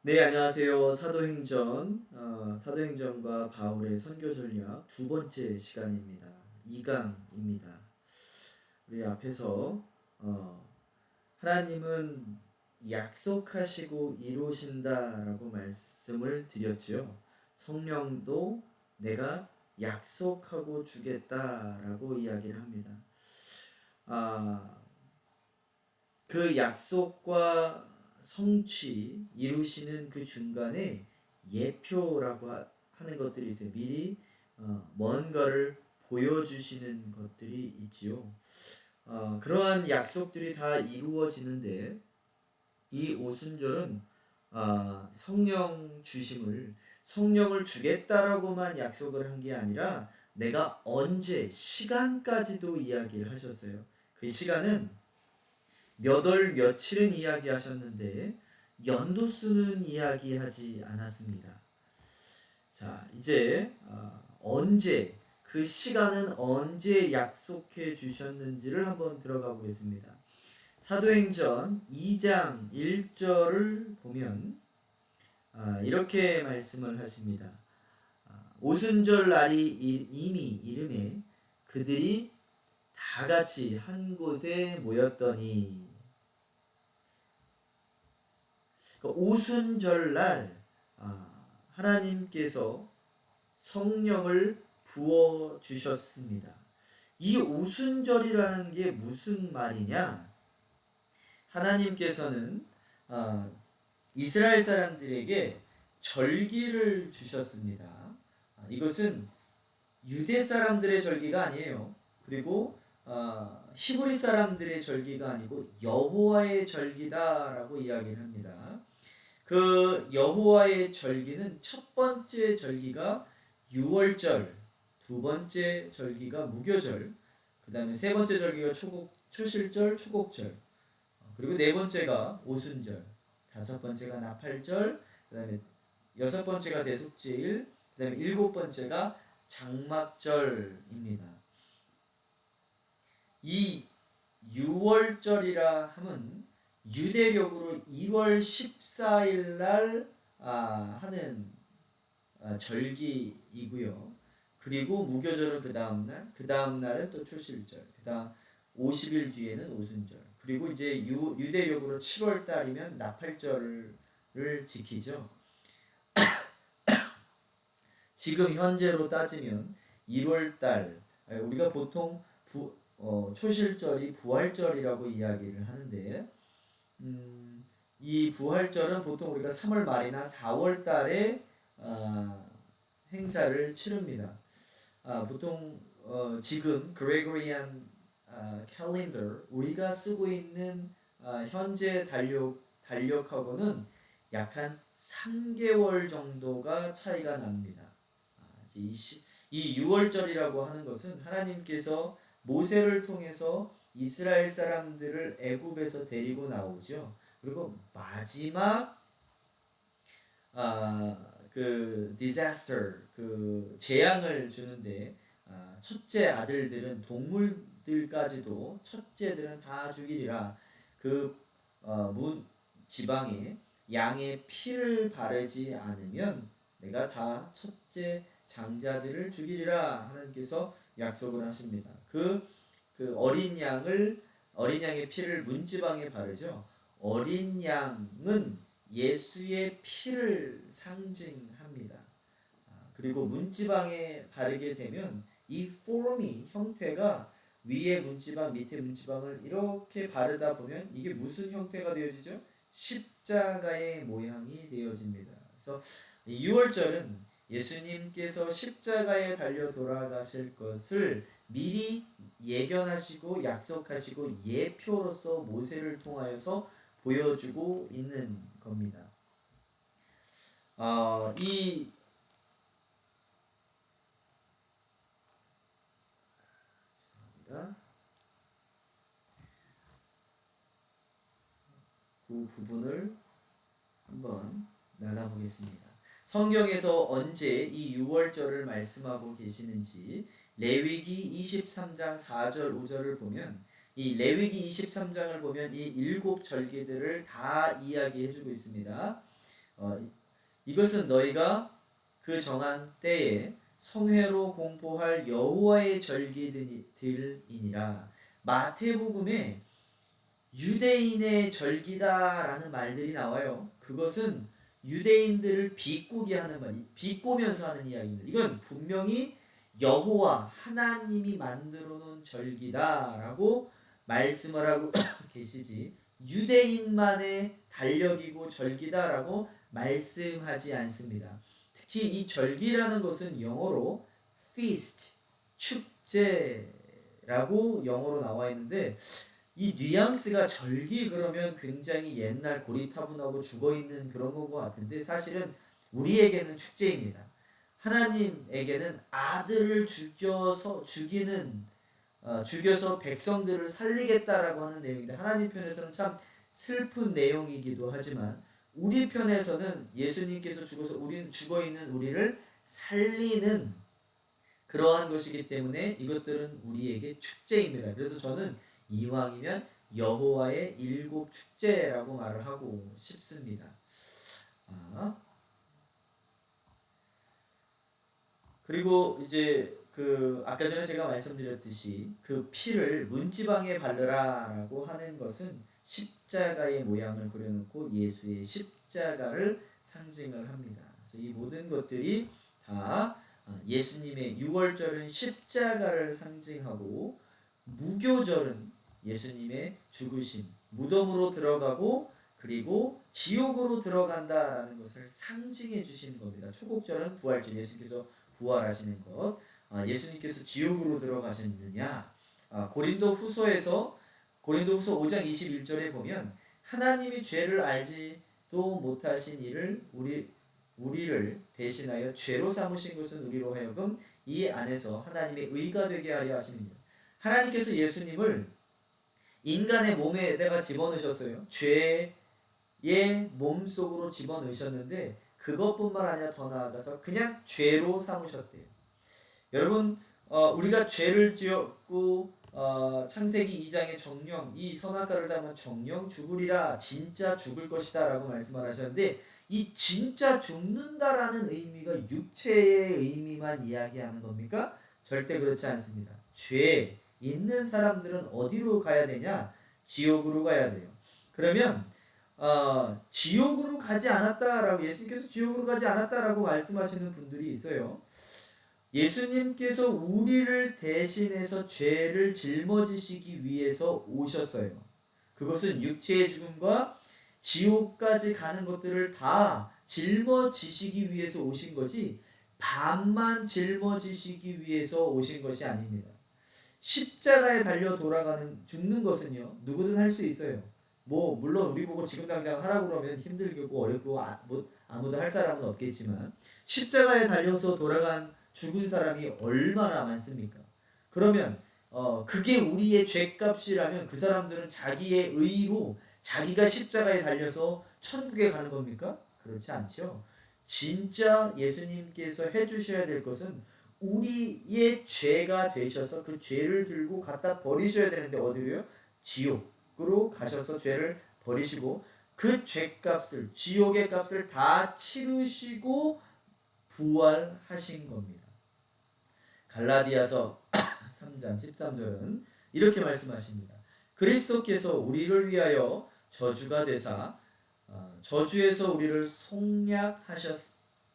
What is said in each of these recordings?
네, 안녕하세요. 사도행전과 바울의 선교 전략 두 번째 시간입니다. 2강입니다. 우리 앞에서 하나님은 약속하시고 이루신다라고 말씀을 드렸죠. 성령도 내가 약속하고 주겠다라고 이야기를 합니다. 아, 그 약속과 성취 이루시는 그 중간에 예표라고 하는 것들이 있어요. 미리 뭔가를 보여주시는 것들이 있지요. 그러한 약속들이 다 이루어지는데 이 오순절은 성령을 주겠다라고만 약속을 한 게 아니라 내가 언제 시간까지도 이야기를 하셨어요. 그 시간은 몇 월 며칠은 이야기하셨는데 연도수는 이야기하지 않았습니다. 자, 이제 언제 그 시간은 언제 약속해 주셨는지를 한번 들어가 보겠습니다. 사도행전 2장 1절을 보면 이렇게 말씀을 하십니다. 오순절 날이 이미 이름에 그들이 다 같이 한 곳에 모였더니 오순절날 하나님께서 성령을 부어 주셨습니다. 이 오순절이라는 게 무슨 말이냐? 하나님께서는 이스라엘 사람들에게 절기를 주셨습니다. 이것은 유대 사람들의 절기가 아니에요. 그리고 히브리 사람들의 절기가 아니고 여호와의 절기다라고 이야기를 합니다. 그 여호와의 절기는 첫 번째 절기가 유월절, 두 번째 절기가 무교절, 그 다음에 세 번째 절기가 초실절, 초곡절, 그리고 네 번째가 오순절, 다섯 번째가 나팔절, 그 다음에 여섯 번째가 대속제일, 그 다음에 일곱 번째가 장막절입니다. 이 유월절이라 함은 유대력으로 2월 14일 날 하는 절기이고요. 그리고 무교절은 그 다음 날, 그 다음 날은 또 초실절, 그 다음 50일 뒤에는 오순절. 그리고 이제 유대력으로 7월 달이면 나팔절을 지키죠. 지금 현재로 따지면 1월 달, 우리가 보통 초실절이 부활절이라고 이야기를 하는데 이 부활절은 보통 우리가 3월 말이나 4월 달에 행사를 치릅니다. 보통 지금 그레고리안 캘린더 우리가 쓰고 있는 현재 달력하고는 약 한 3개월 정도가 차이가 납니다. 이 6월절이라고 하는 것은 하나님께서 모세를 통해서 이스라엘 사람들을 애굽에서 데리고 나오죠. 그리고 마지막 그 disaster 그 재앙을 주는데 첫째 아들들은 동물들까지도 첫째들은 다 죽이리라. 문 지방에 양의 피를 바르지 않으면 내가 다 첫째 장자들을 죽이리라 하나님께서 약속을 하십니다. 그 어린 양의 피를 문지방에 바르죠. 어린 양은 예수의 피를 상징합니다. 그리고 문지방에 바르게 되면 이 폼이 형태가 위에 문지방 밑에 문지방을 이렇게 바르다 보면 이게 무슨 형태가 되어지죠? 십자가의 모양이 되어집니다. 그래서 6월절은 예수님께서 십자가에 달려 돌아가실 것을 미리 예견하시고 약속하시고 예표로서 모세를 통하여서 보여주고 있는 겁니다. 이 그 부분을 한번 나눠보겠습니다. 성경에서 언제 이 6월절을 말씀하고 계시는지 레위기 23장 4절 5절을 보면 이 레위기 23장을 보면 이 일곱 절기들을 다 이야기해주고 있습니다. 이것은 너희가 그 정한 때에 성회로 공포할 여호와의 절기들이니라. 마태복음에 유대인의 절기다라는 말들이 나와요. 그것은 유대인들을 비꼬게 하는 말, 비꼬면서 하는 이야기입니다. 이건 분명히 여호와 하나님이 만들어 놓은 절기다라고 말씀을 하고 계시지, 유대인만의 달력이고 절기다라고 말씀하지 않습니다. 특히 이 절기라는 것은 영어로 feast, 축제라고 영어로 나와 있는데, 이 뉘앙스가 절기 그러면 굉장히 옛날 고리타분하고 죽어있는 그런 것 같은데, 사실은 우리에게는 축제입니다. 하나님에게는 아들을 죽여서 백성들을 살리겠다라고 하는 내용인데, 하나님 편에서는 참 슬픈 내용이기도 하지만 우리 편에서는 예수님께서 죽어있는 우리를 살리는 그러한 것이기 때문에 이것들은 우리에게 축제입니다. 그래서 저는 이왕이면 여호와의 일곱 축제라고 말을 하고 싶습니다. 그리고 이제 아까 전에 제가 말씀드렸듯이 그 피를 문지방에 바르라라고 하는 것은 십자가의 모양을 그려놓고 예수의 십자가를 상징을 합니다. 그래서 이 모든 것들이 다 예수님의 유월절은 십자가를 상징하고, 무교절은 예수님의 죽으심, 무덤으로 들어가고 그리고 지옥으로 들어간다라는 것을 상징해 주시는 겁니다. 초곡절은 부활절, 예수님께서 부활하시는 것. 예수님께서 지옥으로 들어가셨느냐? 고린도후서 5장 21절에 보면 하나님이 죄를 알지도 못하신 이를 우리를 대신하여 죄로 삼으신 것은 우리로 하여금 이 안에서 하나님의 의가 되게 하려 하십니다. 하나님께서 예수님을 인간의 몸에다가 집어넣으셨어요. 죄의 몸 속으로 집어넣으셨는데, 그것뿐만 아니라 더 나아가서 그냥 죄로 삼으셨대요. 여러분, 우리가 죄를 지었고 창세기 2장의 정령, 이 선악과를 닮은 정령 죽으리라, 진짜 죽을 것이다 라고 말씀을 하셨는데, 이 진짜 죽는다라는 의미가 육체의 의미만 이야기하는 겁니까? 절대 그렇지 않습니다. 죄 있는 사람들은 어디로 가야 되냐? 지옥으로 가야 돼요. 그러면 지옥으로 가지 않았다라고, 예수님께서 지옥으로 가지 않았다라고 말씀하시는 분들이 있어요. 예수님께서 우리를 대신해서 죄를 짊어지시기 위해서 오셨어요. 그것은 육체의 죽음과 지옥까지 가는 것들을 다 짊어지시기 위해서 오신 거지, 반만 짊어지시기 위해서 오신 것이 아닙니다. 십자가에 달려 죽는 것은요, 누구든 할 수 있어요. 물론 우리 보고 지금 당장 하라고 그러면 힘들고 어렵고 아무도 할 사람은 없겠지만, 십자가에 달려서 죽은 사람이 얼마나 많습니까? 그러면 그게 우리의 죄값이라면 그 사람들은 자기의 의로 자기가 십자가에 달려서 천국에 가는 겁니까? 그렇지 않죠. 진짜 예수님께서 해주셔야 될 것은 우리의 죄가 되셔서 그 죄를 들고 갖다 버리셔야 되는데, 어디로요? 지옥으로 가셔서 죄를 버리시고 그 죄값을, 지옥의 값을 다 치르시고 부활하신 겁니다. 갈라디아서 3장 13절은 이렇게 말씀하십니다. 그리스도께서 우리를 위하여 저주가 되사 저주에서 우리를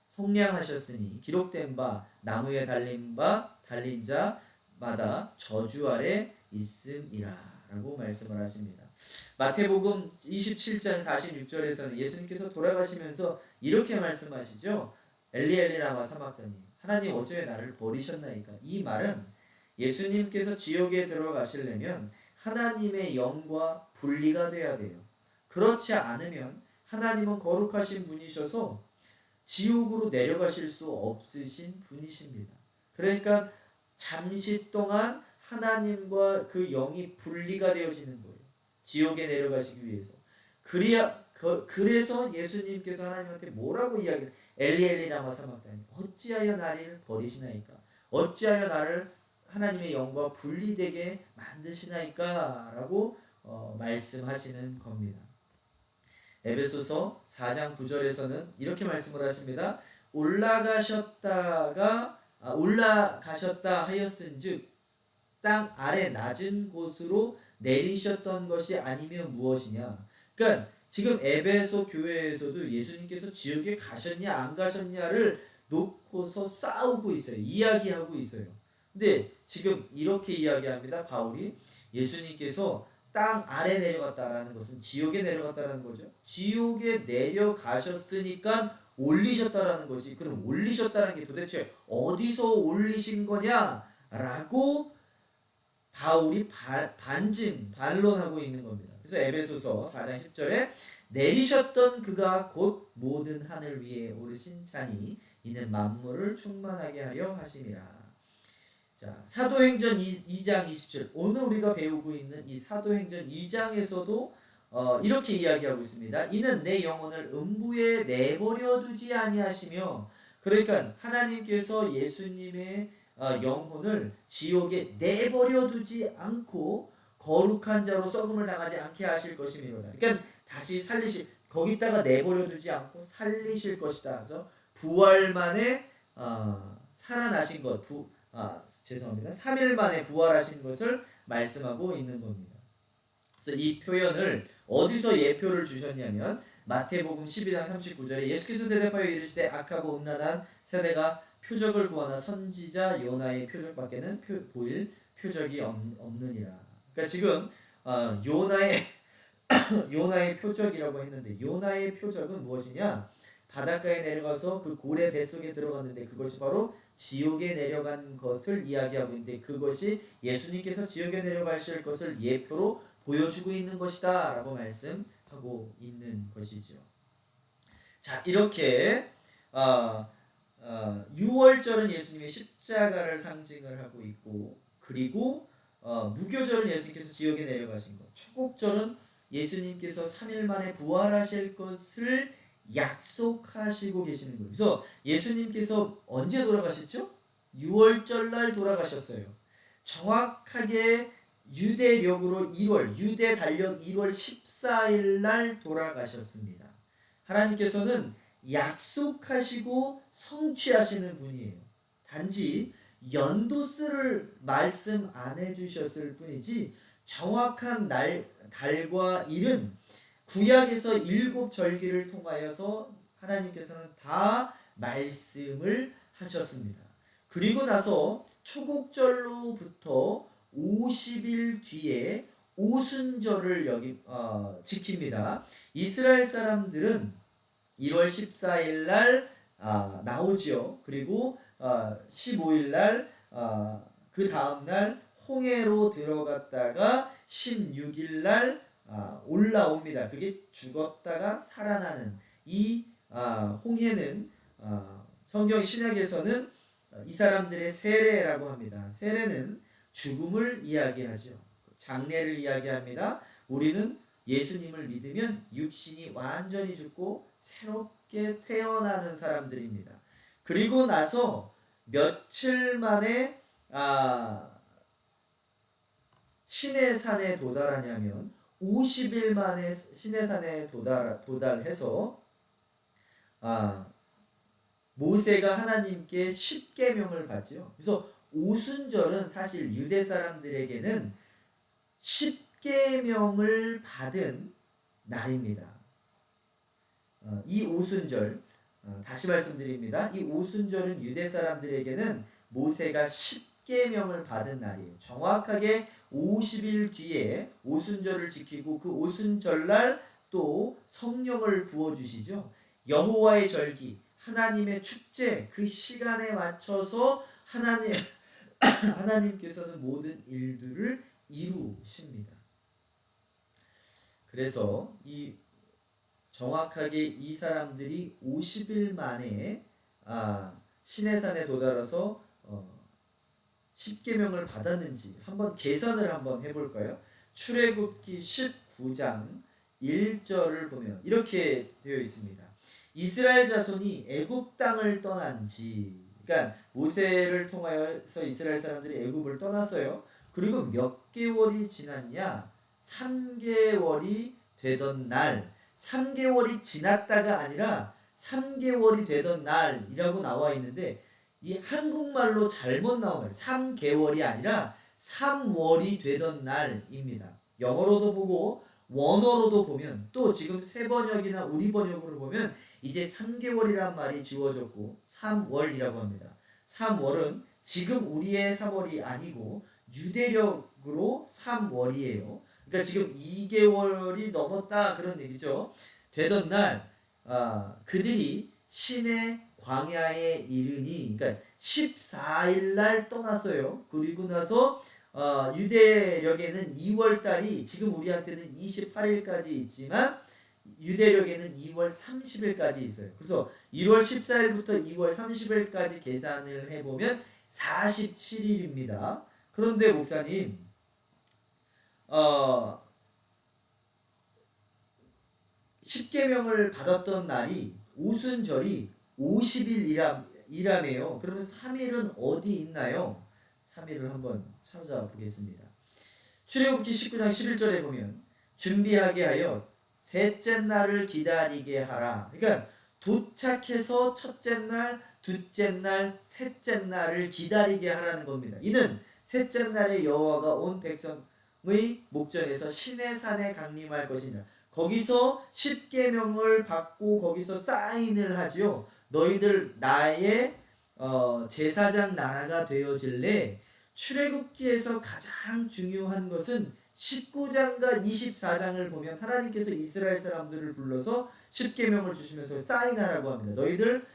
속량하셨으니 기록된 바 나무에 달린 자마다 저주 아래 있음이라 라고 말씀을 하십니다. 마태복음 27장 46절에서는 예수님께서 돌아가시면서 이렇게 말씀하시죠. 엘리 엘리 라마 사박다니, 하나님 어찌 나를 버리셨나이까? 이 말은 예수님께서 지옥에 들어가시려면 하나님의 영과 분리가 돼야 돼요. 그렇지 않으면 하나님은 거룩하신 분이셔서 지옥으로 내려가실 수 없으신 분이십니다. 그러니까 잠시 동안 하나님과 그 영이 분리가 되어지는 거예요. 지옥에 내려가시기 위해서. 그래서 예수님께서 하나님한테 뭐라고 이야기를, 엘리 엘리 라마 사박다니, 어찌하여 나를 버리시나이까? 어찌하여 나를 하나님의 영과 분리되게 만드시나이까? 라고 말씀하시는 겁니다. 에베소서 4장 9절에서는 이렇게 말씀을 하십니다. 올라가셨다 하였은즉 땅 아래 낮은 곳으로 내리셨던 것이 아니면 무엇이냐. 그러니까 지금 에베소 교회에서도 예수님께서 지옥에 가셨냐 안 가셨냐를 놓고서 싸우고 있어요. 이야기하고 있어요. 근데 지금 이렇게 이야기합니다. 바울이 예수님께서 땅 아래 내려갔다라는 것은 지옥에 내려갔다라는 거죠. 지옥에 내려가셨으니까 올리셨다라는 거지. 그럼 올리셨다는 게 도대체 어디서 올리신 거냐라고 바울이 반론하고 있는 겁니다. 그래서 에베소서 4장 10절에 내리셨던 그가 곧 모든 하늘 위에 오르신 자니 이는 만물을 충만하게 하려 하심이라. 자, 사도행전 2장 20절. 오늘 우리가 배우고 있는 이 사도행전 2장에서도 이렇게 이야기하고 있습니다. 이는 내 영혼을 음부에 내버려 두지 아니하시며, 그러니까 하나님께서 예수님의 영혼을 지옥에 내버려 두지 않고 거룩한 자로 썩음을 당하지 않게 하실 것이니라. 그러니까 다시 거기다가 내버려 두지 않고 살리실 것이다. 그래서 부활만에 살아나신 것, 죄송합니다. 3일 만에 부활하신 것을 말씀하고 있는 겁니다. 그래서 이 표현을 어디서 예표를 주셨냐면 마태복음 12장 39절에 예수께서 대답하여 이르시되 악하고 음란한 세대가 표적을 구하나 선지자 요나의 표적밖에는 보일 표적이 없느니라. 그러니까 지금 요나의 표적이라고 했는데, 요나의 표적은 무엇이냐? 바닷가에 내려가서 그 고래 뱃속에 들어갔는데 그것이 바로 지옥에 내려간 것을 이야기하고 있는데, 그것이 예수님께서 지옥에 내려가실 것을 예표로 보여주고 있는 것이다 라고 말씀하고 있는 것이죠. 자, 이렇게 6월절은 예수님의 십자가를 상징을 하고 있고, 그리고 무교절은 예수님께서 지옥에 내려가신 것, 초곡절은 예수님께서 3일 만에 부활하실 것을 약속하시고 계시는 거예요. 그래서 예수님께서 언제 돌아가셨죠? 6월절 날 돌아가셨어요. 정확하게 유대력으로 유대 달력 1월 14일 날 돌아가셨습니다. 하나님께서는 약속하시고 성취하시는 분이에요. 단지 연도수를 말씀 안 해주셨을 뿐이지 정확한 달과 일은 구약에서 7절기를 통하여서 하나님께서는 다 말씀을 하셨습니다. 그리고 나서 초곡절로부터 50일 뒤에 오순절을 지킵니다. 이스라엘 사람들은 1월 14일 날 나오지요. 그리고 15일 날 그 다음 날 홍해로 들어갔다가 16일 날 올라옵니다. 그게 죽었다가 살아나는 이 홍해는 성경 신약에서는 이 사람들의 세례라고 합니다. 세례는 죽음을 이야기하죠. 장례를 이야기합니다. 우리는 예수님을 믿으면 육신이 완전히 죽고 새롭게 태어나는 사람들입니다. 그리고 나서 며칠 만에 시내산에 도달하냐면 50일 만에 시내산에 도달해서 모세가 하나님께 십계명을 받죠. 그래서 오순절은 사실 유대 사람들에게는 십계명을 받은 날입니다. 이 오순절, 다시 말씀드립니다. 이 오순절은 유대 사람들에게는 모세가 십계명을 받은 날이에요. 정확하게 50일 뒤에 오순절을 지키고 그 오순절날 또 성령을 부어주시죠. 여호와의 절기, 하나님의 축제, 그 시간에 맞춰서 하나님께서는 모든 일들을 이루십니다. 그래서 정확하게 이 사람들이 50일 만에 시내산에 도달해서 십계명을 받았는지 한번 계산을 한번 해볼까요? 출애굽기 19장 1절을 보면 이렇게 되어 있습니다. 이스라엘 자손이 애굽 땅을 떠난 지, 그러니까 모세를 통하여서 이스라엘 사람들이 애굽을 떠났어요. 그리고 몇 개월이 지났냐? 3개월이 되던 날, 3개월이 지났다가 아니라 3개월이 되던 날이라고 나와 있는데 이 한국말로 잘못 나온 거예요. 3개월이 아니라 3월이 되던 날입니다. 영어로도 보고 원어로도 보면 또 지금 새 번역이나 우리 번역으로 보면 이제 3개월이란 말이 지워졌고 3월이라고 합니다. 3월은 지금 우리의 3월이 아니고 유대력으로 3월이에요. 그러니까 지금 2개월이 넘었다 그런 얘기죠. 되던 날 그들이 신의 광야에 이르니 그러니까 14일 날 떠났어요. 그리고 나서 유대력에는 2월 달이 지금 우리한테는 28일까지 있지만 유대력에는 2월 30일까지 있어요. 그래서 1월 14일부터 2월 30일까지 계산을 해보면 47일입니다. 그런데 목사님 10계명을 받았던 날이 오순절이 50일이라며요. 그러면 3일은 어디 있나요? 3일을 한번 찾아보겠습니다. 출애굽기 19장 11절에 보면 준비하게 하여 셋째 날을 기다리게 하라. 그러니까 도착해서 첫째 날, 둘째 날, 셋째 날을 기다리게 하라는 겁니다. 이는 셋째 날에 여호와가 온 백성의 목전에서 시내산에 강림할 것이니라. 거기서 10계명을 받고 거기서 사인을 하지요. 너희들 나의 제사장 나라가 되어질래. 출애굽기에서 가장 중요한 것은 19장과 24장을 보면 하나님께서 이스라엘 사람들을 불러서 10계명을 주시면서 사인하라고 합니다. 너희들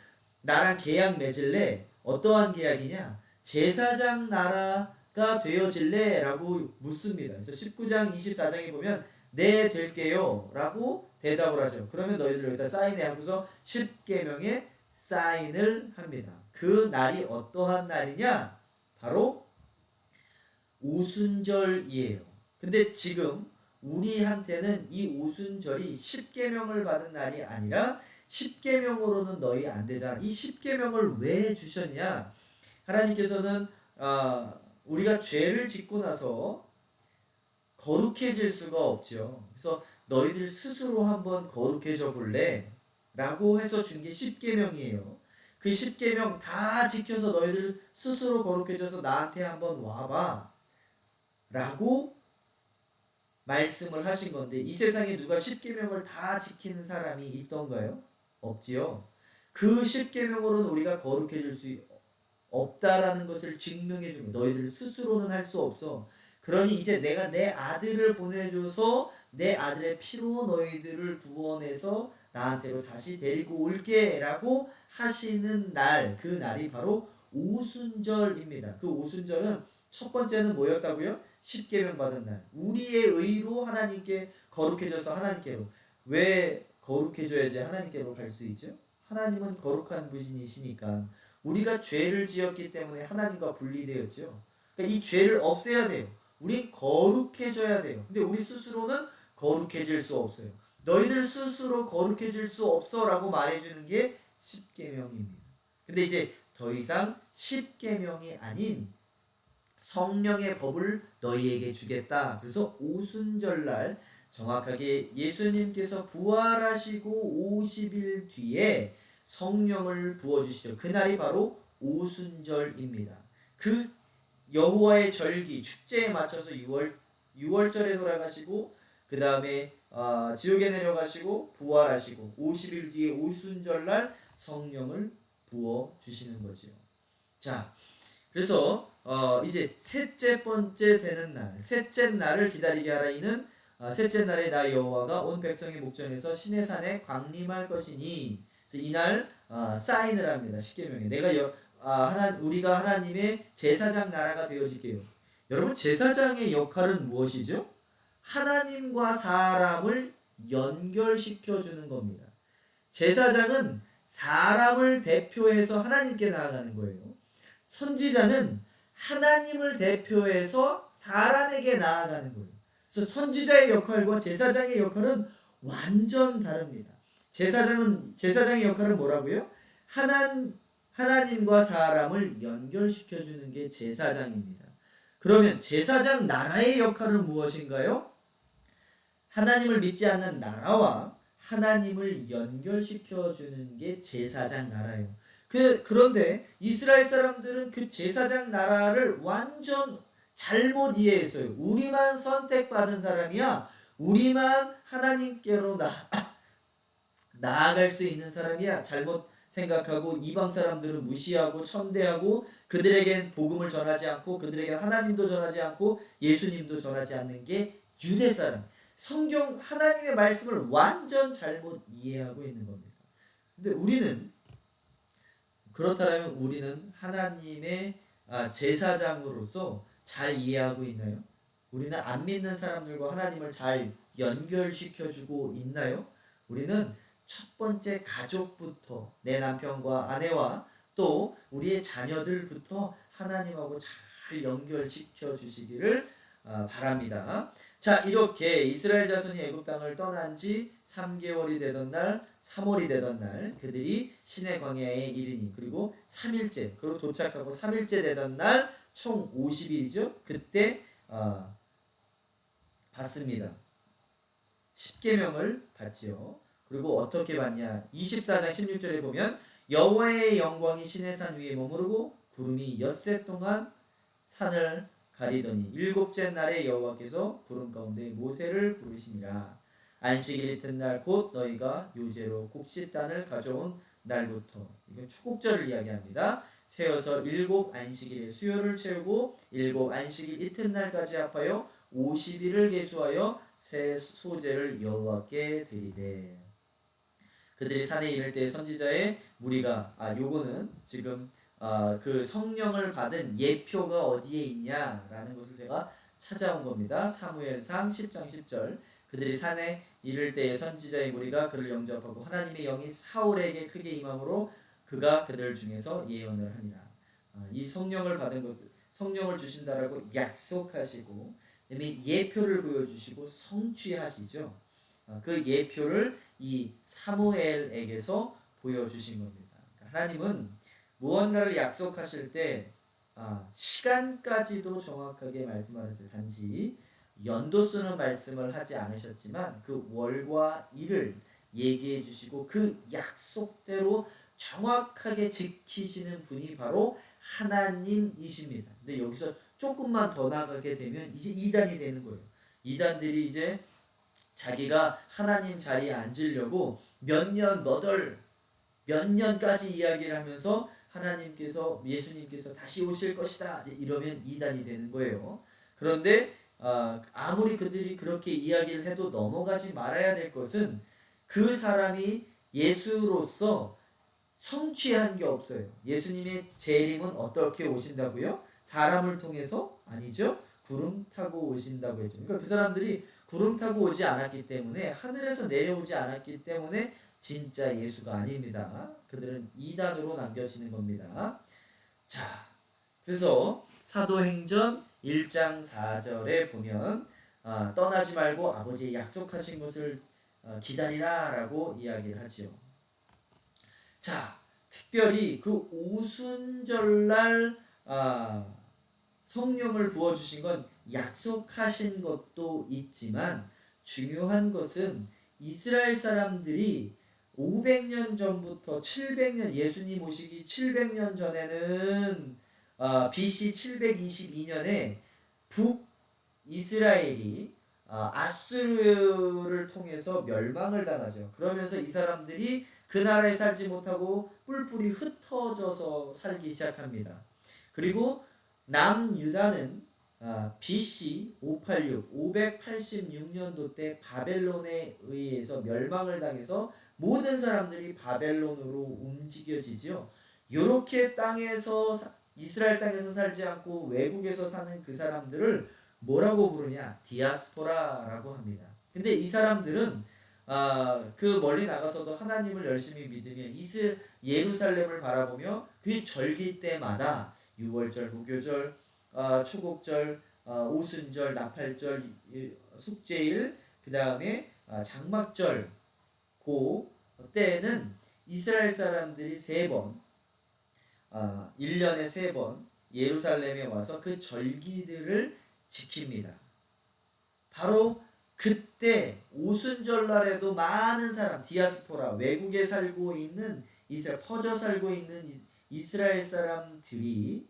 나랑 계약 맺을래? 어떠한 계약이냐? 제사장 나라가 되어질래? 라고 묻습니다. 그래서 19장 24장에 보면 네 될게요 라고 대답을 하죠. 그러면 너희들 여기다 사인해 하고서 10계명에 사인을 합니다. 그 날이 어떠한 날이냐? 바로 오순절이에요. 근데 지금 우리한테는 이 오순절이 10계명을 받은 날이 아니라 10계명으로는 너희 안 되잖아. 이 10계명을 왜 주셨냐? 하나님께서는 우리가 죄를 짓고 나서 거룩해질 수가 없죠. 그래서 너희들 스스로 한번 거룩해져 볼래? 라고 해서 준 게 10계명이에요. 그 10계명 다 지켜서 너희들 스스로 거룩해져서 나한테 한번 와봐 라고 말씀을 하신 건데 이 세상에 누가 10계명을 다 지키는 사람이 있던가요? 없지요. 그 10계명으로는 우리가 거룩해질 수 없다라는 것을 증명해 주는 거예요. 너희들 스스로는 할 수 없어. 그러니 이제 내가 내 아들을 보내줘서 내 아들의 피로 너희들을 구원해서 나한테로 다시 데리고 올게 라고 하시는 날, 그 날이 바로 오순절입니다. 그 오순절은 첫 번째는 뭐였다고요? 10계명 받은 날. 우리의 의로 하나님께 거룩해져서 하나님께로. 왜 거룩해져야지 하나님께로 갈 수 있죠? 하나님은 거룩한 분이시니까. 우리가 죄를 지었기 때문에 하나님과 분리되었죠. 그러니까 이 죄를 없애야 돼요. 우린 거룩해져야 돼요. 근데 우리 스스로는 거룩해질 수 없어요. 너희들 스스로 거룩해질 수 없어 라고 말해주는 게 10계명입니다. 근데 이제 더 이상 10계명이 아닌 성령의 법을 너희에게 주겠다. 그래서 오순절날 정확하게 예수님께서 부활하시고 50일 뒤에 성령을 부어주시죠. 그날이 바로 오순절입니다. 그 여호와의 절기 축제에 맞춰서 6월절에 돌아가시고 그 다음에 지옥에 내려가시고 부활하시고 50일 뒤에 오순절날 성령을 부어주시는 거죠. 자, 그래서 이제 셋째 번째 되는 날, 셋째 날을 기다리게 하라. 이는 셋째 날에 나 여호와가 온 백성의 목전에서 시내산에 광림할 것이니. 그래서 이날 사인을 합니다. 십계명에 내가 우리가 하나님의 제사장 나라가 되어질게요. 여러분 제사장의 역할은 무엇이죠? 하나님과 사람을 연결시켜 주는 겁니다. 제사장은 사람을 대표해서 하나님께 나아가는 거예요. 선지자는 하나님을 대표해서 사람에게 나아가는 거예요. 그래서 선지자의 역할과 제사장의 역할은 완전 다릅니다. 제사장의 역할은 뭐라고요? 하나님과 사람을 연결시켜 주는 게 제사장입니다. 그러면 제사장 나라의 역할은 무엇인가요? 하나님을 믿지 않는 나라와 하나님을 연결시켜 주는 게 제사장 나라예요. 그런데 이스라엘 사람들은 그 제사장 나라를 완전 잘못 이해했어요. 우리만 선택받은 사람이야. 우리만 하나님께로 나아갈 수 있는 사람이야. 잘못 생각하고 이방 사람들은 무시하고 천대하고 그들에겐 복음을 전하지 않고 그들에겐 하나님도 전하지 않고 예수님도 전하지 않는 게 유대 사람. 성경 하나님의 말씀을 완전 잘못 이해하고 있는 겁니다. 근데 우리는 그렇다면 우리는 하나님의 제사장으로서 잘 이해하고 있나요? 우리는 안 믿는 사람들과 하나님을 잘 연결시켜주고 있나요? 우리는 첫 번째 가족부터 내 남편과 아내와 또 우리의 자녀들부터 하나님하고 잘 연결시켜 주시기를 바랍니다. 자, 이렇게 이스라엘 자손이 애굽 땅을 떠난 지 3개월이 되던 날, 3월이 되던 날 그들이 시내 광야에 이르니 그리고 3일째 그리고 도착하고 3일째 되던 날 총 50일이죠. 그때 받습니다. 10계명을 받지요. 그리고 어떻게 받냐? 24장 16절에 보면 여호와의 영광이 시내산 위에 머무르고 구름이 엿새 동안 산을 가리더니 일곱째 날에 여호와께서 구름 가운데 모세를 부르시니라. 안식일 이튿날 곧 너희가 요제로 곡식단을 가져온 날부터, 이건 초국절을 이야기합니다. 세어서 일곱 안식일의 수요를 채우고 일곱 안식일 이튿날까지 합하여 50일을 계수하여 새 소제를 여호와께 드리되 그들이 산에 이를 때 선지자의 무리가 요거는 지금 그 성령을 받은 예표가 어디에 있냐라는 것을 제가 찾아온 겁니다. 사무엘상 10장 10절 그들이 산에 이를 때에 선지자의 무리가 그를 영접하고 하나님의 영이 사울에게 크게 임함으로 그가 그들 중에서 예언을 하니라. 이 성령을 받은 것들, 성령을 주신다라고 약속하시고 그다음에 예표를 보여주시고 성취하시죠. 그 예표를 이 사무엘에게서 보여주신 겁니다. 하나님은 무언가를 약속하실 때 시간까지도 정확하게 말씀하셨어요. 단지 연도수는 말씀을 하지 않으셨지만 그 월과 일을 얘기해 주시고 그 약속대로 정확하게 지키시는 분이 바로 하나님이십니다. 근데 여기서 조금만 더 나가게 되면 이제 이단이 되는 거예요. 이단들이 이제 자기가 하나님 자리에 앉으려고 몇 년까지 이야기를 하면서 하나님께서 예수님께서 다시 오실 것이다 이러면 이단이 되는 거예요. 그런데 아무리 그들이 그렇게 이야기를 해도 넘어가지 말아야 될 것은 그 사람이 예수로서 성취한 게 없어요. 예수님의 재림은 어떻게 오신다고요? 사람을 통해서? 아니죠. 구름 타고 오신다고 했죠. 그러니까 그 사람들이 구름 타고 오지 않았기 때문에 하늘에서 내려오지 않았기 때문에 진짜 예수가 아닙니다. 그들은 이단으로 남겨지는 겁니다. 자, 그래서 사도행전 1장 4절에 보면 떠나지 말고 아버지의 약속하신 것을 기다리라 라고 이야기를 하죠. 자, 특별히 그 오순절날 성령을 부어주신 건 약속하신 것도 있지만 중요한 것은 이스라엘 사람들이 500년 전부터 700년 예수님 오시기 700년 전에는 BC 722년에 북이스라엘이 아수르를 통해서 멸망을 당하죠. 그러면서 이 사람들이 그 나라에 살지 못하고 뿔뿔이 흩어져서 살기 시작합니다. 그리고 남유다는 BC 586년도 때 바벨론에 의해서 멸망을 당해서 모든 사람들이 바벨론으로 움직여지죠. 이렇게 땅에서 이스라엘 땅에서 살지 않고 외국에서 사는 그 사람들을 뭐라고 부르냐? 디아스포라라고 합니다. 근데 이 사람들은 그 멀리 나가서도 하나님을 열심히 믿으면 예루살렘을 바라보며 그 절기 때마다 유월절, 무교절, 초곡절, 오순절, 나팔절, 숙제일, 그 다음에 장막절 그 때에는 이스라엘 사람들이 3번 1년에 3번 예루살렘에 와서 그 절기들을 지킵니다. 바로 그때 오순절날에도 많은 사람, 디아스포라, 외국에 살고 있는 이스라엘, 퍼져 살고 있는 이스라엘 사람들이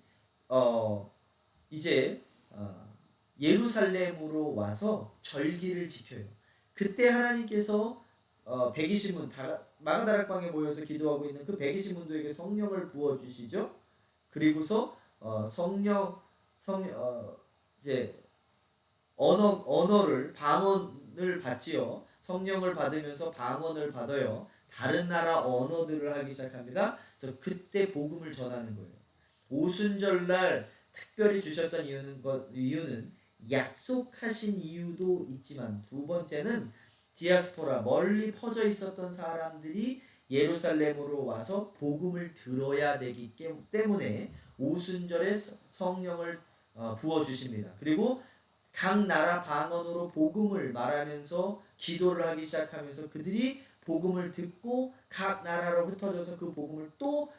이제 예루살렘으로 와서 절기를 지켜요. 그때 하나님께서 120문 마가다락방에 모여서 기도하고 있는 그 120문도에게 성령을 부어 주시죠. 그리고서 이제 언어를 방언을 받지요. 성령을 받으면서 방언을 받아요. 다른 나라 언어들을 하기 시작합니다. 그래서 그때 복음을 전하는 거예요. 오순절날 특별히 주셨던 이유는 약속하신 이유도 있지만, 두 번째는 디아스포라, 멀리 퍼져 있었던 사람들이 예루살렘으로 와서 복음을 들어야 되기 때문에 오순절에 성령을 부어 주십니다. 그리고 각 나라 방언으로 복음을 말하면서 기도를 하기 시작하면서 그들이 복음을 듣고 각 나라로 흩어져서 그 복음을 또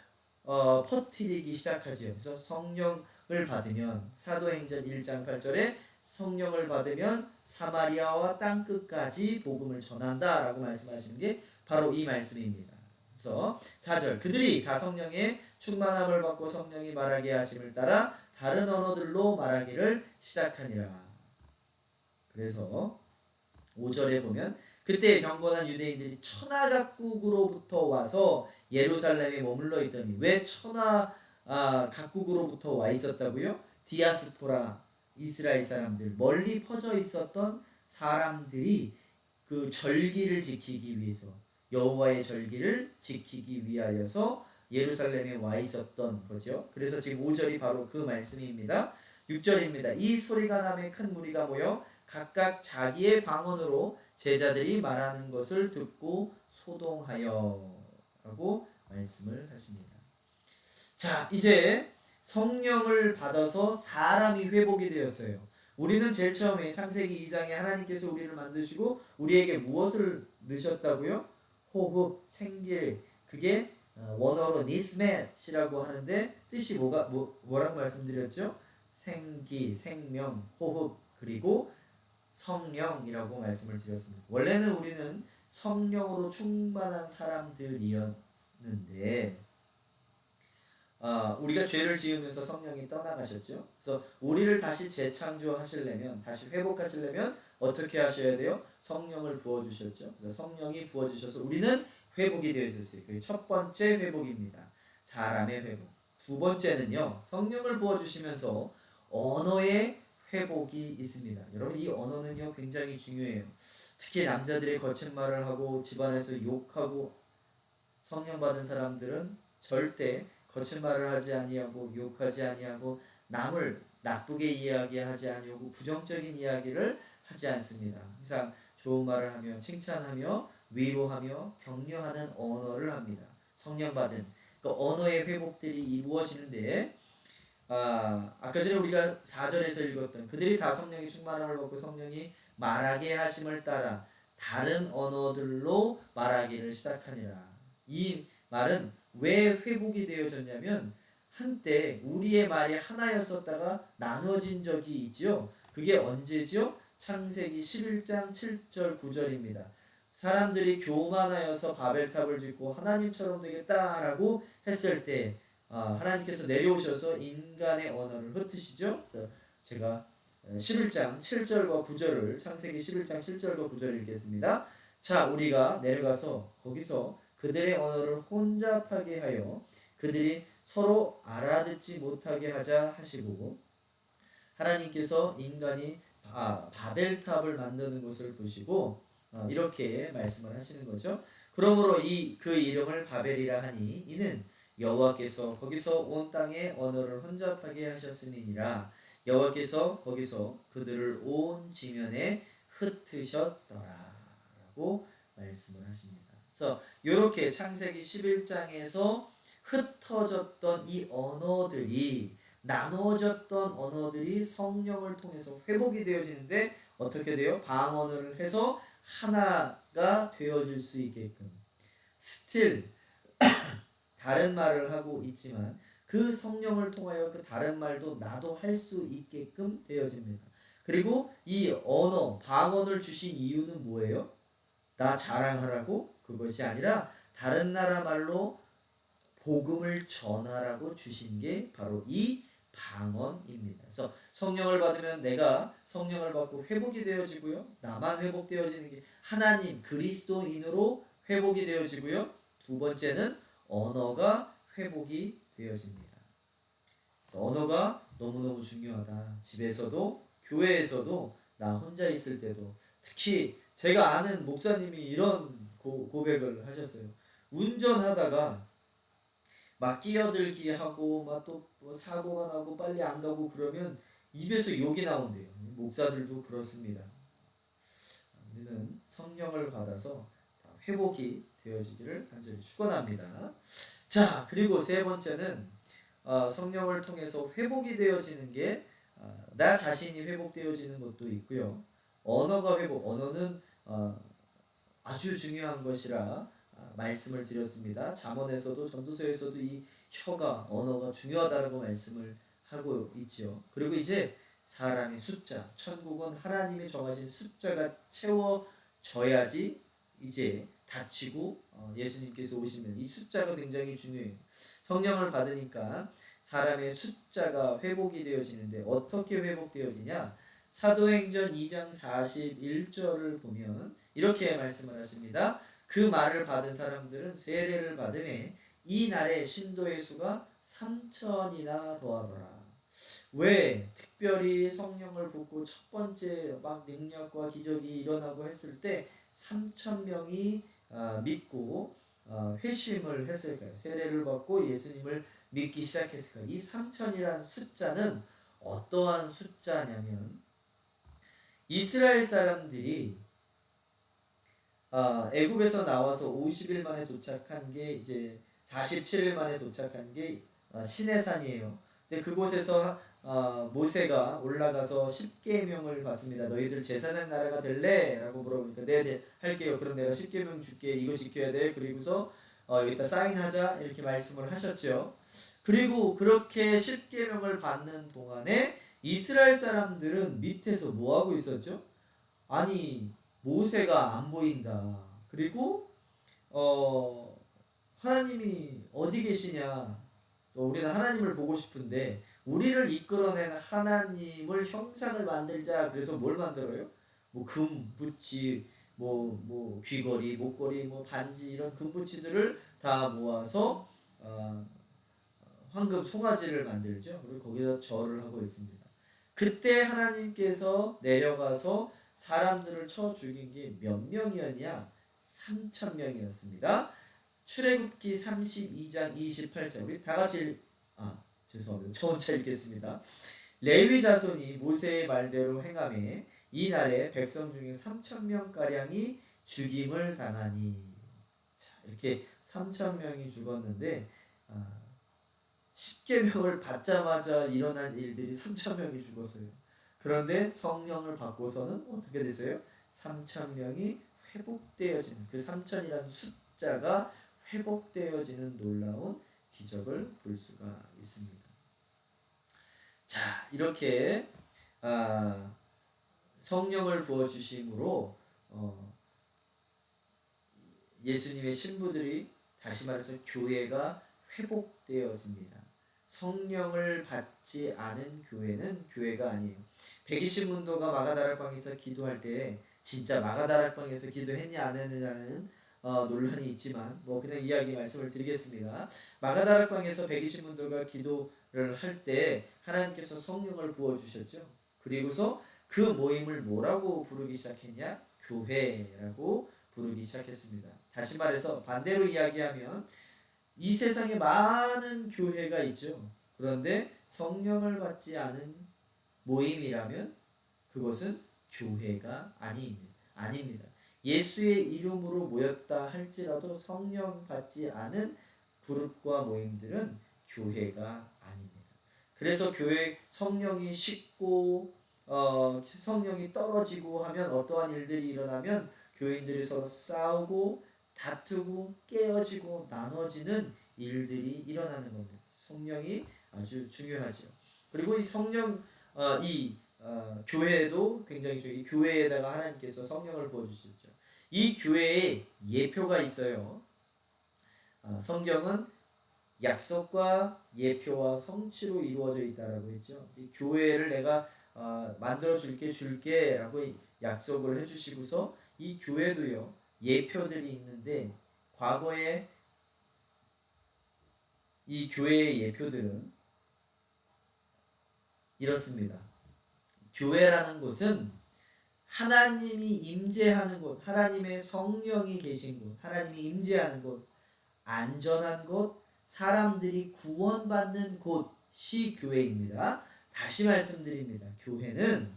퍼뜨리기 시작하죠. 그래서 성령을 받으면, 사도행전 1장 8절에 성령을 받으면 사마리아와 땅끝까지 복음을 전한다라고 말씀하시는 게 바로 이 말씀입니다. 그래서 4절, 그들이 다 성령의 충만함을 받고 성령이 말하게 하심을 따라 다른 언어들로 말하기를 시작하니라. 그래서 5절에 보면 그때 경건한 유대인들이 천하각국으로부터 와서 예루살렘에 머물러 있더니, 왜 각국으로부터 와 있었다고요? 디아스포라, 이스라엘 사람들, 멀리 퍼져 있었던 사람들이 그 절기를 지키기 위해서, 여호와의 절기를 지키기 위하여서 예루살렘에 와 있었던 거죠. 그래서 지금 5절이 바로 그 말씀입니다. 6절입니다. 이 소리가 나매 큰 무리가 모여 각각 자기의 방언으로 제자들이 말하는 것을 듣고 소동하여 라고 말씀을 하십니다. 자, 이제 성령을 받아서 사람이 회복이 되었어요. 우리는 제일 처음에 창세기 2장에 하나님께서 우리를 만드시고 우리에게 무엇을 넣으셨다고요? 호흡, 생길. 그게 원어로 니스멧이라고 하는데 뜻이 뭐라고 말씀드렸죠? 생기, 생명, 호흡, 그리고 성령이라고 말씀을 드렸습니다. 원래는 우리는 성령으로 충만한 사람들이었는데 우리가 죄를 지으면서 성령이 떠나가셨죠. 그래서 우리를 다시 재창조하시려면, 다시 회복하시려면 어떻게 하셔야 돼요? 성령을 부어주셨죠. 그래서 성령이 부어주셔서 우리는 회복이 되어졌어요. 그게 첫 번째 회복입니다. 사람의 회복. 두 번째는요, 성령을 부어주시면서 언어의 회복이 있습니다. 여러분, 이 언어는요 굉장히 중요해요. 특히 남자들의 거친 말을 하고 집안에서 욕하고, 성령 받은 사람들은 절대 거친 말을 하지 아니하고 욕하지 아니하고 남을 나쁘게 이야기하지 아니하고 부정적인 이야기를 하지 않습니다. 항상 좋은 말을 하며 칭찬하며 위로하며 격려하는 언어를 합니다. 성령 받은 그 언어의 회복들이 이루어지는데, 아까 전에 우리가 4절에서 읽었던 그들이 다 성령의 충만함을 받고 성령이 말하게 하심을 따라 다른 언어들로 말하기를 시작하니라. 이 말은 왜 회복이 되어졌냐면, 한때 우리의 말이 하나였었다가 나눠진 적이 있죠. 그게 언제죠? 창세기 11장 7절 9절입니다. 사람들이 교만하여서 바벨탑을 짓고 하나님처럼 되겠다라고 했을 때 하나님께서 내려오셔서 인간의 언어를 흩으시죠. 그래서 제가 11장 7절과 9절을, 창세기 11장 7절과 9절을 읽겠습니다. 자, 우리가 내려가서 거기서 그들의 언어를 혼잡하게 하여 그들이 서로 알아듣지 못하게 하자 하시고, 하나님께서 인간이 바벨탑을 만드는 것을 보시고 이렇게 말씀을 하시는 거죠. 그러므로 그 이름을 바벨이라 하니 이는 여호와께서 거기서 온 땅의 언어를 혼잡하게 하셨음이니라. 여호와께서 거기서 그들을 온 지면에 흩으셨더라 라고 말씀을 하십니다. 그래서 이렇게 창세기 11장에서 흩어졌던 이 언어들이, 나눠졌던 언어들이 성령을 통해서 회복이 되어지는데 어떻게 돼요? 방언을 해서 하나가 되어질 수 있게끔, 스틸 다른 말을 하고 있지만 그 성령을 통하여 그 다른 말도 나도 할 수 있게끔 되어집니다. 그리고 이 언어, 방언을 주신 이유는 뭐예요? 나 자랑하라고? 그것이 아니라 다른 나라 말로 복음을 전하라고 주신 게 바로 이 방언입니다. 그래서 성령을 받으면 내가 성령을 받고 회복이 되어지고요. 나만 회복되어지는 게 하나님 그리스도인으로 회복이 되어지고요. 두 번째는 언어가 회복이 되어집니다. 그래서 언어가 너무너무 중요하다. 집에서도 교회에서도 나 혼자 있을 때도 특히 제가 아는 목사님이 이런 고백을 하셨어요. 운전하다가 막 끼어들기 하고 막 또 뭐 사고가 나고 빨리 안 가고 그러면 입에서 욕이 나온대요. 목사들도 그렇습니다. 우리는 성령을 받아서 회복이 되어지기를 간절히 축원합니다. 자, 그리고 세 번째는 성령을 통해서 회복이 되어지는 게 나 자신이 회복되어지는 것도 있고요. 언어가 회복, 언어는 아주 중요한 것이라 말씀을 드렸습니다. 잠언에서도 전도서에서도 이 혀가 언어가 중요하다고 말씀을 하고 있죠. 그리고 이제 사람의 숫자, 천국은 하나님이 정하신 숫자가 채워져야지 이제 닫히고 예수님께서 오시면 이 숫자가 굉장히 중요해요. 성령을 받으니까 사람의 숫자가 회복이 되어지는데 어떻게 회복되어지냐? 사도행전 2장 41절을 보면 이렇게 말씀을 하십니다. 그 말을 받은 사람들은 세례를 받음에 이 날에 신도의 수가 3,000이나 더하더라. 왜 특별히 성령을 붓고 첫 번째 막 능력과 기적이 일어나고 했을 때 3,000명이 믿고 회심을 했을까요? 세례를 받고 예수님을 믿기 시작했을까요? 이 3,000이라는 숫자는 어떠한 숫자냐면 이스라엘 사람들이 애굽에서 나와서 50일 만에 도착한 게 이제 47일 만에 도착한 게 시내산이에요. 근데 그곳에서 모세가 올라가서 10계명을 받습니다. 너희들 제사장 나라가 될래? 라고 물어보니까 네, 할게요. 그럼 내가 10계명 줄게. 이거 지켜야 돼. 그리고서 여기다 사인하자 이렇게 말씀을 하셨죠. 그리고 그렇게 10계명을 받는 동안에 이스라엘 사람들은 밑에서 뭐 하고 있었죠? 아니 모세가 안 보인다. 그리고 하나님이 어디 계시냐? 또 우리는 하나님을 보고 싶은데 우리를 이끌어낸 하나님을 형상을 만들자. 그래서 뭘 만들어요? 뭐 금, 부치, 뭐 귀걸이, 목걸이, 뭐 반지 이런 금부치들을 다 모아서 황금 송아지를 만들죠. 그리고 거기서 절을 하고 있습니다. 그때 하나님께서 내려가서 사람들을 쳐 죽인 게 몇 명이었냐? 3,000명이었습니다. 출애굽기 32장 28절 우리 다 같이 죄송합니다. 저 혼자 읽겠습니다. 레위 자손이 모세의 말대로 행하매 이날에 백성 중에 3,000명 가량이 죽임을 당하니. 자, 이렇게 3,000명이 죽었는데 10계명을 받자마자 일어난 일들이 3,000명이 죽었어요. 그런데 성령을 받고서는 어떻게 되세요? 3,000명이 회복되어지는 그 3,000이라는 숫자가 회복되어지는 놀라운 기적을 볼 수가 있습니다. 자, 이렇게 성령을 부어 주심으로 예수님의 신부들이 다시 말해서 교회가 회복되어집니다. 성령을 받지 않은 교회는 교회가 아니에요. 120문도가 마가다락방에서 기도할 때 진짜 마가다락방에서 기도했냐 안 했느냐는 논란이 있지만 뭐 그냥 이야기 말씀을 드리겠습니다. 마가다락방에서 120문도가 기도를 할 때 하나님께서 성령을 부어주셨죠. 그리고서 그 모임을 뭐라고 부르기 시작했냐? 교회라고 부르기 시작했습니다. 다시 말해서 반대로 이야기하면 이 세상에 많은 교회가 있죠. 그런데 성령을 받지 않은 모임이라면 그것은 교회가 아닙니다. 예수의 이름으로 모였다 할지라도 성령 받지 않은 그룹과 모임들은 교회가 아닙니다. 그래서 교회 성령이 식고 성령이 떨어지고 하면 어떠한 일들이 일어나면 교인들이 서로 싸우고 다투고 깨어지고 나눠지는 일들이 일어나는 겁니다. 성령이 아주 중요하죠. 그리고 이 성령 이 교회도 굉장히 이 교회에다가 하나님께서 성령을 부어주셨죠. 이 교회에 예표가 있어요. 성경은 약속과 예표와 성취로 이루어져 있다라고 했죠. 이 교회를 내가 만들어 줄게라고 약속을 해주시고서 이 교회도요 예표들이 있는데 과거에 이 교회의 예표들은 이렇습니다. 교회라는 곳은 하나님이 임재하는 곳, 하나님의 성령이 계신 곳, 하나님이 임재하는 곳, 안전한 곳, 사람들이 구원받는 곳이 교회입니다. 다시 말씀드립니다. 교회는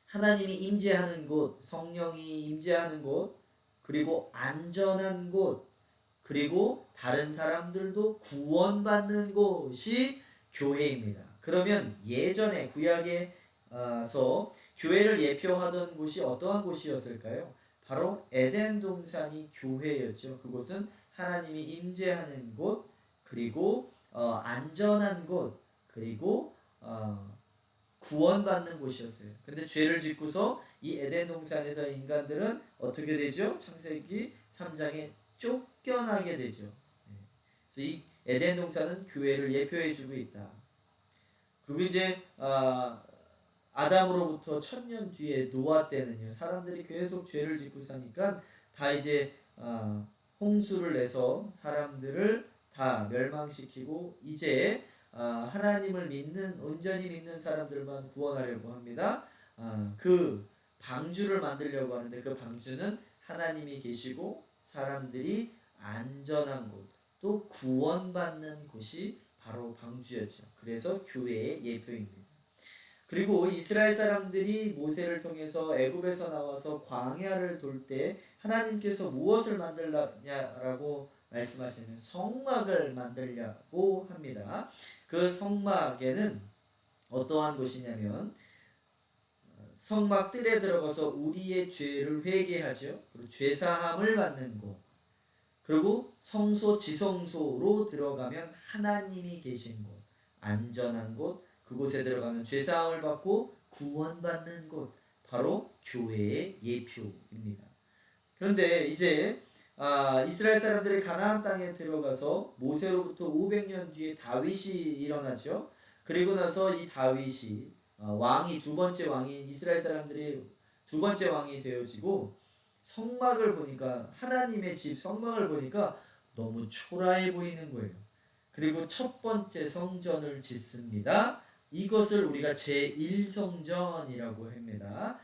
하나님이 임재하는 곳, 성령이 임재하는 곳, 그리고 안전한 곳, 그리고 다른 사람들도 구원받는 곳이 교회입니다. 그러면 예전에 구약에서 교회를 예표하던 곳이 어떠한 곳이었을까요? 바로 에덴 동산이 교회였죠. 그곳은 하나님이 임재하는 곳, 그리고 안전한 곳, 그리고 구원받는 곳이었어요. 근데 죄를 짓고서 이 에덴 동산에서 인간들은 어떻게 되죠? 창세기 3장에 쫓겨나게 되죠. 그래서 이 에덴 동산은 교회를 예표해주고 있다. 그리고 이제 아담으로부터 1000년 뒤에 노아 때는요, 사람들이 계속 죄를 짓고 사니까 다 이제 홍수를 내서 사람들을 다 멸망시키고 이제 하나님을 믿는 온전히 믿는 사람들만 구원하려고 합니다. 그 방주를 만들려고 하는데 그 방주는 하나님이 계시고 사람들이 안전한 곳, 또 구원받는 곳이 바로 방주였죠. 그래서 교회의 예표입니다. 그리고 이스라엘 사람들이 모세를 통해서 애굽에서 나와서 광야를 돌 때 하나님께서 무엇을 만들냐라고 말씀하시는 성막을 만들려고 합니다. 그 성막에는 어떠한 곳이냐면 성막 뜰에 들어가서 우리의 죄를 회개하죠. 그리고 죄사함을 받는 곳. 그리고 성소 지성소로 들어가면 하나님이 계신 곳, 안전한 곳, 그곳에 들어가면 죄사함을 받고 구원받는 곳, 바로 교회의 예표입니다. 그런데 이제 이스라엘 사람들이 가나안 땅에 들어가서 모세로부터 500년 뒤에 다윗이 일어나죠. 그리고 나서 이 다윗이 왕이 두 번째 왕이 이스라엘 사람들이 두 번째 왕이 되어지고 성막을 보니까 하나님의 집 성막을 보니까 너무 초라해 보이는 거예요. 그리고 첫 번째 성전을 짓습니다. 이것을 우리가 제1성전이라고 합니다.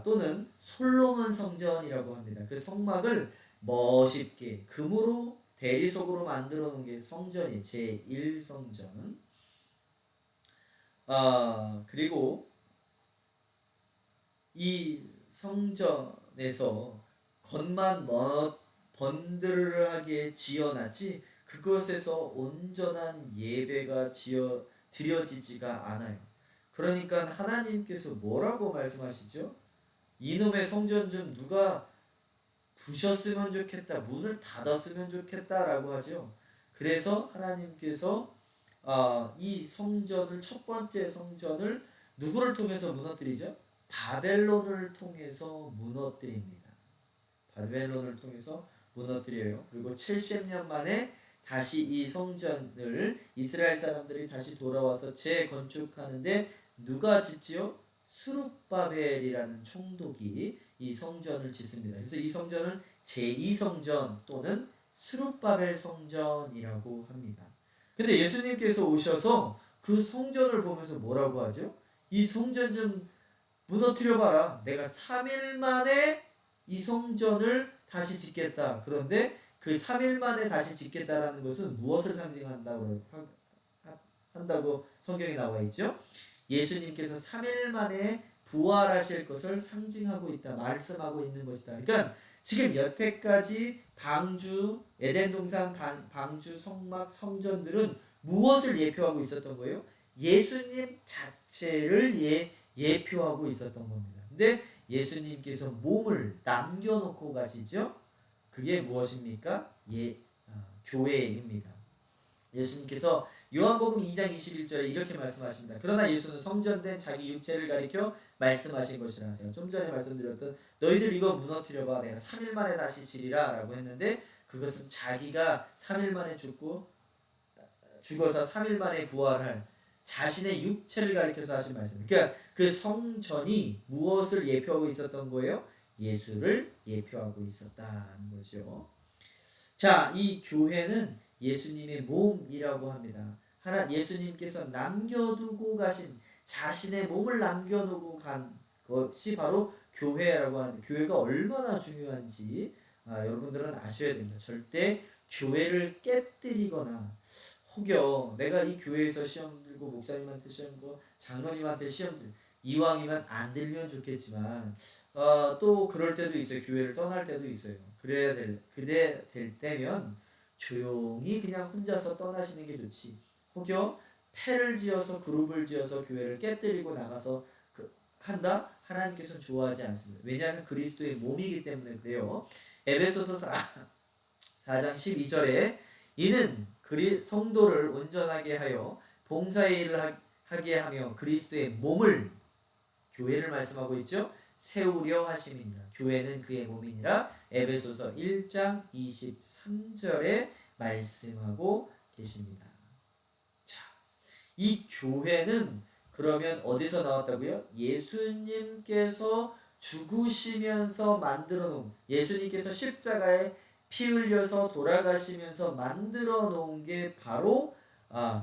또는 솔로몬 성전이라고 합니다. 그 성막을 멋있게 금으로 대리석으로 만들어 놓은 게 성전이 제1성전. 그리고 이 성전에서 겉만 번들하게 지어놨지 그것에서 온전한 예배가 드려지지가 않아요. 그러니까 하나님께서 뭐라고 말씀하시죠? 이놈의 성전 좀 누가 부셨으면 좋겠다, 문을 닫았으면 좋겠다라고 하죠. 그래서 하나님께서 이 성전을 첫 번째 성전을 누구를 통해서 무너뜨리죠? 바벨론을 통해서 무너뜨립니다. 바벨론을 통해서 무너뜨려요. 그리고 70년 만에 다시 이 성전을 이스라엘 사람들이 다시 돌아와서 재건축하는데 누가 짓지요? 스룹바벨이라는 총독이 이 성전을 짓습니다. 그래서 이 성전을 제2성전 또는 스룹바벨 성전이라고 합니다. 근데 예수님께서 오셔서 그 성전을 보면서 뭐라고 하죠? 이 성전 좀 무너뜨려 봐라. 내가 3일 만에 이 성전을 다시 짓겠다. 그런데 그 3일 만에 다시 짓겠다라는 것은 무엇을 상징한다고 성경에 나와 있죠? 예수님께서 3일 만에 부활하실 것을 상징하고 있다. 말씀하고 있는 것이다. 그러니까 지금 여태까지 방주, 에덴 동산 방주, 성막, 성전들은 무엇을 예표하고 있었던 거예요? 예수님 자체를 예표하고 있었던 겁니다. 근데 예수님께서 몸을 남겨놓고 가시죠. 그게 무엇입니까? 교회입니다. 예수님께서 요한복음 2장 21절에 이렇게 말씀하십니다. 그러나 예수는 성전된 자기 육체를 가리켜 말씀하신 것이라. 제가 좀 전에 말씀드렸던 너희들 이거 무너뜨려봐 내가 3일 만에 다시 지리라 라고 했는데, 그것은 자기가 3일 만에 죽어서 3일 만에 부활할 자신의 육체를 가리켜서 하신 말씀입니다. 그러니까 그 성전이 무엇을 예표하고 있었던 거예요? 예수를 예표하고 있었다는 거죠. 자, 이 교회는 예수님의 몸이라고 합니다. 예수님께서 남겨두고 가신 자신의 몸을 남겨놓고 간 것이 바로 교회라고 하는, 교회가 얼마나 중요한지 여러분들은 아셔야 됩니다. 절대 교회를 깨뜨리거나 혹여 내가 이 교회에서 시험 들고 목사님한테 시험 들고 장로님한테 시험 들고 이왕이면 안 들면 좋겠지만 또 그럴 때도 있어요. 교회를 떠날 때도 있어요. 그래 될 때면 조용히 그냥 혼자서 떠나시는 게 좋지. 혹여 패를 지어서 그룹을 지어서 교회를 깨뜨리고 나가서 한다? 하나님께서는 좋아하지 않습니다. 왜냐하면 그리스도의 몸이기 때문에 그래요. 에베소서 4장 12절에 이는 성도를 온전하게 하여 봉사의 일을 하게 하며 그리스도의 몸을, 교회를 말씀하고 있죠. 세우려 하심이니라. 교회는 그의 몸이니라. 에베소서 1장 23절에 말씀하고 계십니다. 자, 이 교회는 그러면 어디서 나왔다고요? 예수님께서 죽으시면서 만들어 놓은, 예수님께서 십자가에 피 흘려서 돌아가시면서 만들어 놓은 게 바로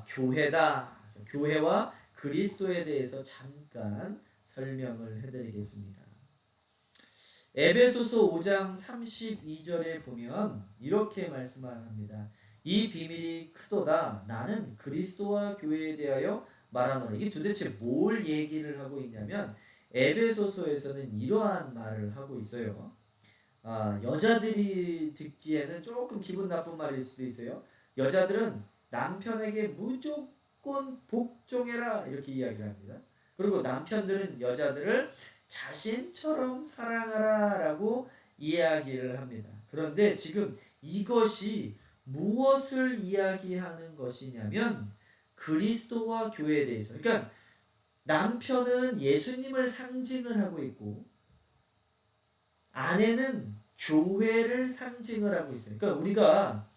교회다. 교회와 그리스도에 대해서 잠깐 설명을 해드리겠습니다. 에베소서 5장 32절에 보면 이렇게 말씀합니다. 이 비밀이 크도다. 나는 그리스도와 교회에 대하여 말하노라. 이게 도대체 뭘 얘기를 하고 있냐면 에베소서에서는 이러한 말을 하고 있어요. 여자들이 듣기에는 조금 기분 나쁜 말일 수도 있어요. 여자들은 남편에게 무조건 복종해라 이렇게 이야기를 합니다. 그리고 남편들은 여자들을 자신처럼 사랑하라 라고 이야기를 합니다. 그런데 지금 이것이 무엇을 이야기하는 것이냐면 그리스도와 교회에 대해서. 그러니까 남편은 예수님을 상징을 하고 있고 아내는 교회를 상징을 하고 있어요. 그러니까 우리가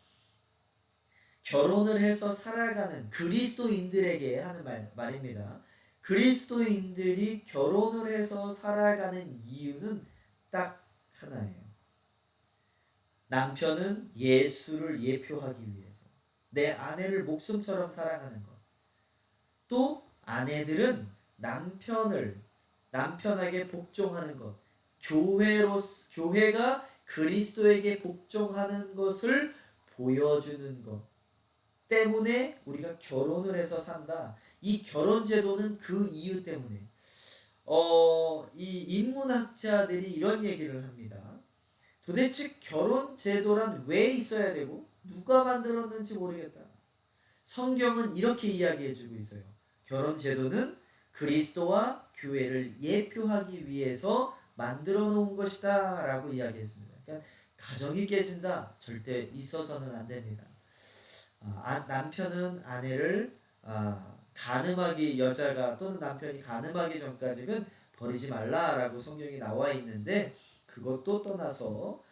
결혼을 해서 살아가는 그리스도인들에게 하는 말입니다. 그리스도인들이 결혼을 해서 살아가는 이유는 딱 하나예요. 남편은 예수를 예표하기 위해서 내 아내를 목숨처럼 사랑하는 것. 또 아내들은 남편에게 복종하는 것. 교회가 그리스도에게 복종하는 것을 보여주는 것 때문에 우리가 결혼을 해서 산다. 이 결혼 제도는 그 이유 때문에 이 인문학자들이 이런 얘기를 합니다. 도대체 결혼 제도란 왜 있어야 되고 누가 만들었는지 모르겠다. 성경은 이렇게 이야기해주고 있어요. 결혼 제도는 그리스도와 교회를 예표하기 위해서 만들어 놓은 것이다 라고 이야기했습니다. 그러니까 가정이 깨진다? 절대 있어서는 안 됩니다. 남편은 아내를 여자가 또는 남편이 가늠하기 전까지는 버리지 말라라고 성경이 나와 있는데, 그것도 떠나서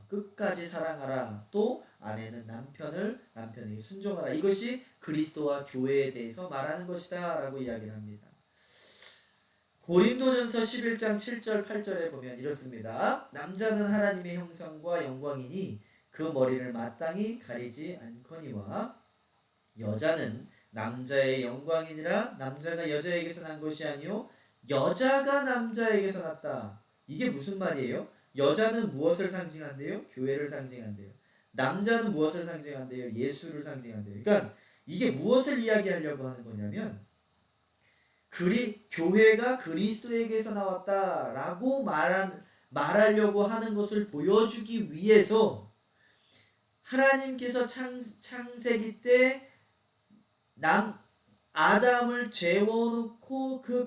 끝까지 사랑하라. 또 아내는 남편에게 순종하라. 이것이 그리스도와 교회에 대해서 말하는 것이다 라고 이야기를 합니다. 고린도전서 11장 7절 8절에 보면 이렇습니다. 남자는 하나님의 형상과 영광이니 그 머리를 마땅히 가리지 않거니와 여자는 남자의 영광이니라. 남자가 여자에게서 난 것이 아니요 여자가 남자에게서 났다. 이게 무슨 말이에요? 여자는 무엇을 상징한대요? 교회를 상징한대요. 남자는 무엇을 상징한대요? 예수를 상징한대요. 그러니까 이게 무엇을 이야기하려고 하는 거냐면 교회가 그리스도에게서 나왔다라고 말하려고 하는 것을 보여주기 위해서 하나님께서 창세기 때 아담을 재워놓고 그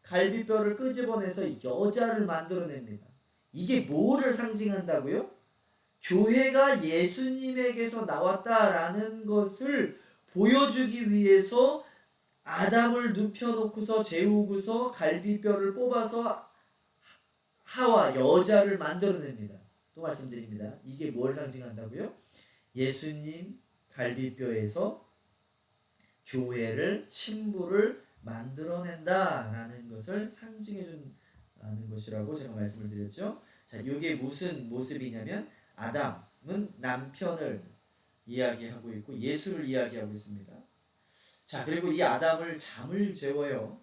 갈비뼈를 끄집어내서 여자를 만들어냅니다. 이게 뭐를 상징한다고요? 교회가 예수님에게서 나왔다라는 것을 보여주기 위해서 아담을 눕혀놓고서 재우고서 갈비뼈를 뽑아서 하와 여자를 만들어냅니다. 또 말씀드립니다. 이게 뭘 상징한다고요? 예수님 갈비뼈에서 교회를 신부를 만들어낸다라는 것을 상징해 준다는 것이라고 제가 말씀을 드렸죠. 자, 이게 무슨 모습이냐면 아담은 남편을 이야기하고 있고 예수를 이야기하고 있습니다. 자, 그리고 이 아담을 잠을 재워요.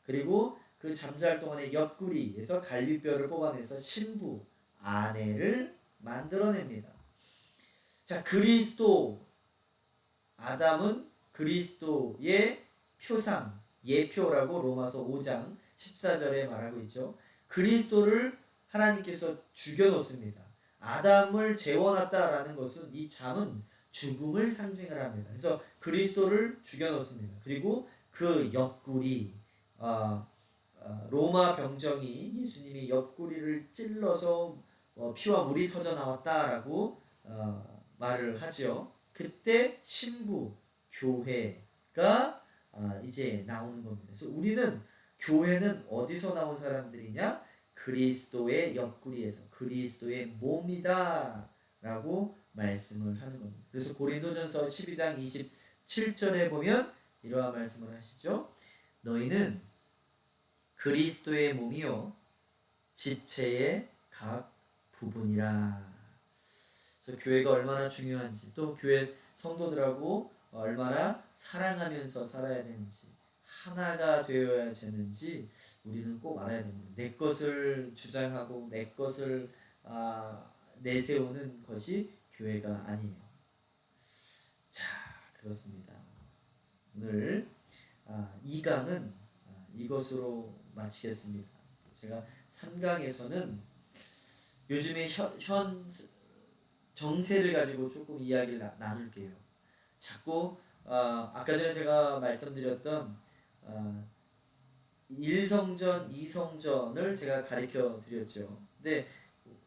그리고 그 잠잘 동안에 옆구리에서 갈비뼈를 뽑아내서 신부, 아내를 만들어냅니다. 자, 그리스도, 아담은 그리스도의 표상, 예표라고 로마서 5장 14절에 말하고 있죠. 그리스도를 하나님께서 죽여놓습니다. 아담을 재워놨다라는 것은 이 잠은 죽음을 상징을 합니다. 그래서 그리스도를 죽여놓습니다. 그리고 그 옆구리, 로마 병정이 예수님이 옆구리를 찔러서 피와 물이 터져 나왔다라고 말을 하죠. 그때 신부, 교회가 이제 나오는 겁니다. 그래서 우리는 교회는 어디서 나온 사람들이냐? 그리스도의 옆구리에서 그리스도의 몸이다 라고 말씀을 하는 겁니다. 그래서 고린도전서 12장 27절에 보면 이러한 말씀을 하시죠. 너희는 그리스도의 몸이요 지체의 각 부분이라. 그래서 교회가 얼마나 중요한지, 또 교회 성도들하고 얼마나 사랑하면서 살아야 되는지, 하나가 되어야 되는지 우리는 꼭 알아야 됩니다. 내 것을 주장하고 내 것을 내세우는 것이 교회가 아니에요. 자, 그렇습니다. 오늘 2강은 이것으로 마치겠습니다. 제가 3강에서는 요즘의 현 정세를 가지고 조금 이야기를 나눌게요. 자꾸 아까 전에 제가 말씀드렸던 1성전, 2성전을 제가 가르쳐 드렸죠. 근데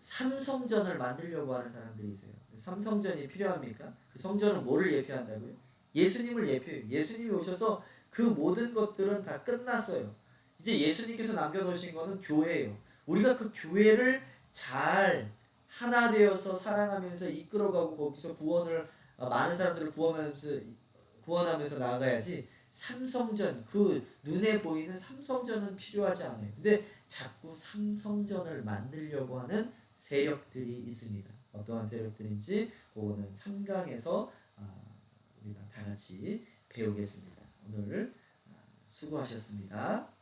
3성전을 만들려고 하는 사람들이 있어요. 3성전이 필요합니까? 그 성전은 뭐를 예표한다고요? 예수님을 예표해요. 예수님이 오셔서 그 모든 것들은 다 끝났어요. 이제 예수님께서 남겨놓으신 거는 교회예요. 우리가 그 교회를 잘 하나 되어서 사랑하면서 이끌어가고 거기서 구원을 많은 사람들을 구원하면서 나아가야지. 삼성전, 그 눈에 보이는 삼성전은 필요하지 않아요. 근데 자꾸 삼성전을 만들려고 하는 세력들이 있습니다. 어떠한 세력들인지 그거는 3강에서 우리가 다 같이 배우겠습니다. 오늘 수고하셨습니다.